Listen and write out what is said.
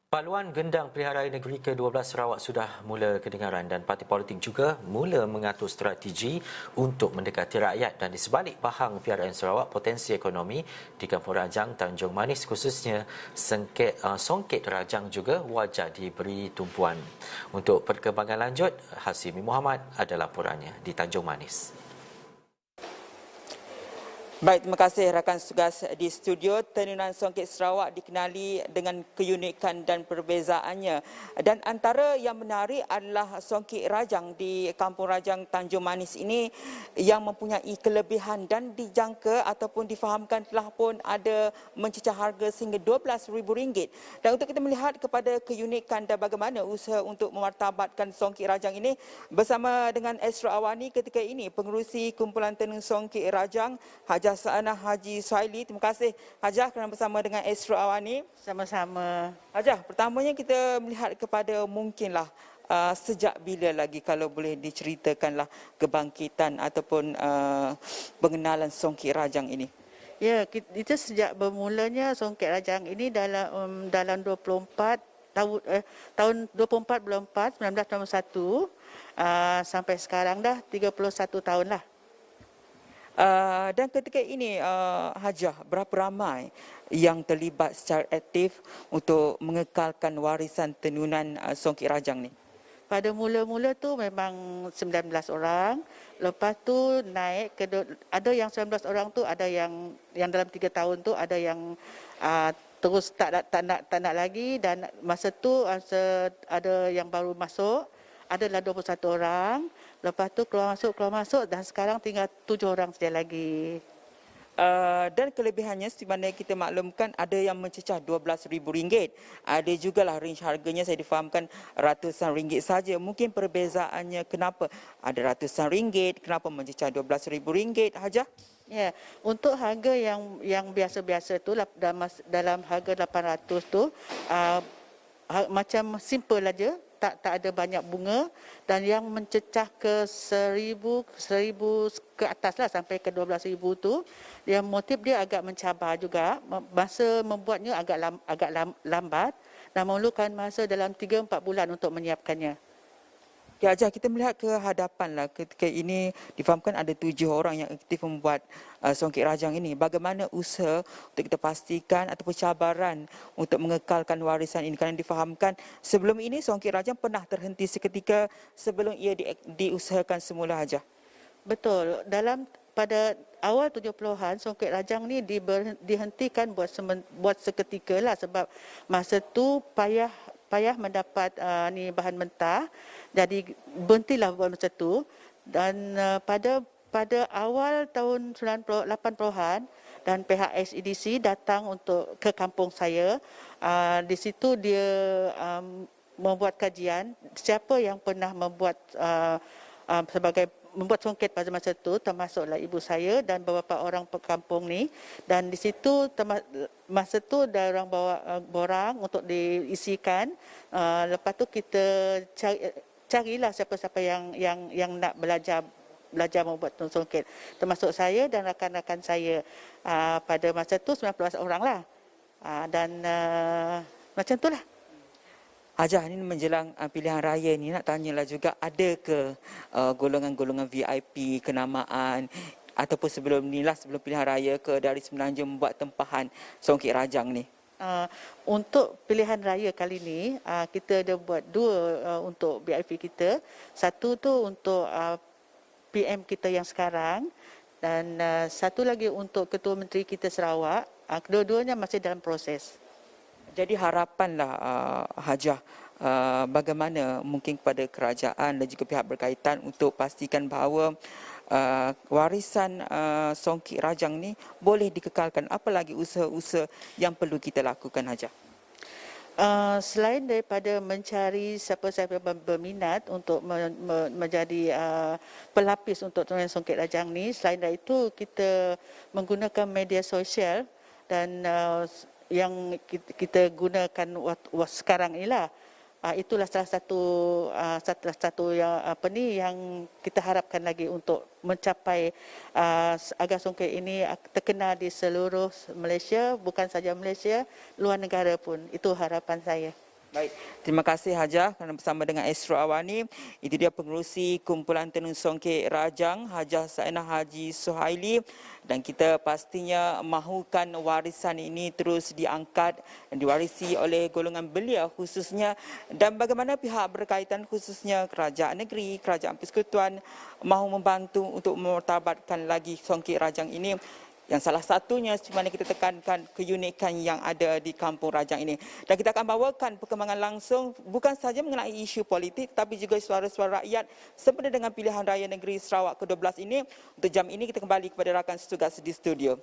Paluan gendang pilihan raya negeri ke-12 Sarawak sudah mula kedengaran dan parti politik juga mula mengatur strategi untuk mendekati rakyat dan di sebalik bahang PRN Sarawak potensi ekonomi di Kampung Rajang, Tanjung Manis khususnya Songket Rajang juga wajar diberi tumpuan. Untuk perkembangan lanjut, Hasimi Muhammad ada laporannya di Tanjung Manis. Baik, terima kasih rakan tugas di studio. Tenunan Songket Sarawak dikenali dengan keunikan dan perbezaannya. Dan antara yang menarik adalah Songket Rajang di Kampung Rajang Tanjung Manis ini yang mempunyai kelebihan dan dijangka ataupun difahamkan telah pun ada mencecah harga sehingga RM12,000. Dan untuk kita melihat kepada keunikan dan bagaimana usaha untuk memartabatkan Songket Rajang ini bersama dengan Esra Awani ketika ini pengerusi Kumpulan Tenun Songket Rajang Hajah Sa'anah Haji Suhaili. Terima kasih Hajah kerana bersama dengan Esra Awani. Sama-sama. Hajah, pertamanya kita melihat kepada mungkinlah sejak bila lagi kalau boleh diceritakanlah kebangkitan ataupun pengenalan Songket Rajang ini. Ya, kita sejak bermulanya Songket Rajang ini dalam 24 tahun 24 bulan 4 1991 sampai sekarang dah 31 tahun lah. Dan ketika ini Hajah, berapa ramai yang terlibat secara aktif untuk mengekalkan warisan tenunan Songket Rajang ni? Pada mula-mula tu memang 19 orang. Lepas tu naik ke ada yang 19 orang tu, ada yang dalam 3 tahun tu ada yang terus tak nak lagi, dan masa tu ada yang baru masuk, adalah 21 orang. Lepas tu keluar masuk dan sekarang tinggal 7 orang saja lagi. Dan kelebihannya seperti mana kita maklumkan ada yang mencecah RM12,000. Ada jugalah range harganya saya difahamkan ratusan ringgit saja. Mungkin perbezaannya kenapa ada ratusan ringgit, kenapa mencecah RM12,000 Hajah? Ya, untuk harga yang biasa-biasa tu dalam harga 800 tu macam simple aja. Tak ada banyak bunga, dan yang mencecah ke 1,000 ke atas lah sampai ke 12,000 tu, yang motif dia agak mencabar juga. Masa membuatnya agak lambat dan memerlukan masa dalam 3-4 bulan untuk menyiapkannya. Ya, Hajah, kita melihat ke hadapan lah. Ketika ini difahamkan ada 7 orang yang aktif membuat Songket Rajang ini. Bagaimana usaha untuk kita pastikan ataupun cabaran untuk mengekalkan warisan ini? Kerana difahamkan sebelum ini Songket Rajang pernah terhenti seketika sebelum ia diusahakan semula, Hajah. Betul. Pada awal 70-an, Songket Rajang ni dihentikan buat seketika lah, sebab masa tu payah mendapat bahan mentah. Jadi berhentilah buat masa tu. Dan pada awal tahun 80-an dan pihak SEDC datang ke kampung saya. Di situ dia membuat kajian siapa yang pernah membuat songket pada masa itu, termasuklah ibu saya dan beberapa orang kampung ni. Dan di situ masa tu ada orang bawa borang untuk diisikan. Lepas tu kita carilah siapa-siapa yang nak belajar membuat songket, termasuk saya dan rakan-rakan saya. Pada masa tu 19 orang lah. Dan macam itulah. Hajah, ini menjelang pilihan raya ni nak tanyalah juga, ada ke golongan-golongan VIP kenamaan ataupun sebelum pilihan raya ke dari Semenanjung membuat tempahan Songket Rajang ni? Untuk pilihan raya kali ni kita ada buat 2 untuk VIP kita. Satu tu untuk PM kita yang sekarang, dan satu lagi untuk Ketua Menteri kita Sarawak. Kedua-duanya masih dalam proses. Jadi harapanlah Hajah, bagaimana mungkin kepada kerajaan dan juga pihak berkaitan untuk pastikan bahawa warisan Songket Rajang ni boleh dikekalkan. Apa lagi usaha-usaha yang perlu kita lakukan, Hajah? Selain daripada mencari siapa-siapa berminat untuk menjadi pelapis untuk tenunan Songket Rajang ni, selain dari itu kita menggunakan media sosial, dan yang kita gunakan sekarang inilah, itulah salah satu yang kita harapkan lagi untuk mencapai agar songket ini terkenal di seluruh Malaysia, bukan saja Malaysia, luar negara pun. Itu harapan saya. Baik, terima kasih Hajah kerana bersama dengan Astro Awani. Itu dia pengerusi Kumpulan Tenun Songket Rajang, Hajah Sainah Haji Suhaili. Dan kita pastinya mahukan warisan ini terus diangkat dan diwarisi oleh golongan belia khususnya. Dan bagaimana pihak berkaitan khususnya Kerajaan Negeri, Kerajaan Persekutuan mahu membantu untuk memartabatkan lagi Songket Rajang ini. Yang salah satunya di mana kita tekankan keunikan yang ada di Kampung Rajang ini. Dan kita akan bawakan perkembangan langsung bukan sahaja mengenai isu politik tapi juga suara-suara rakyat sempena dengan pilihan raya negeri Sarawak ke-12 ini. Untuk jam ini kita kembali kepada rakan setugas di studio.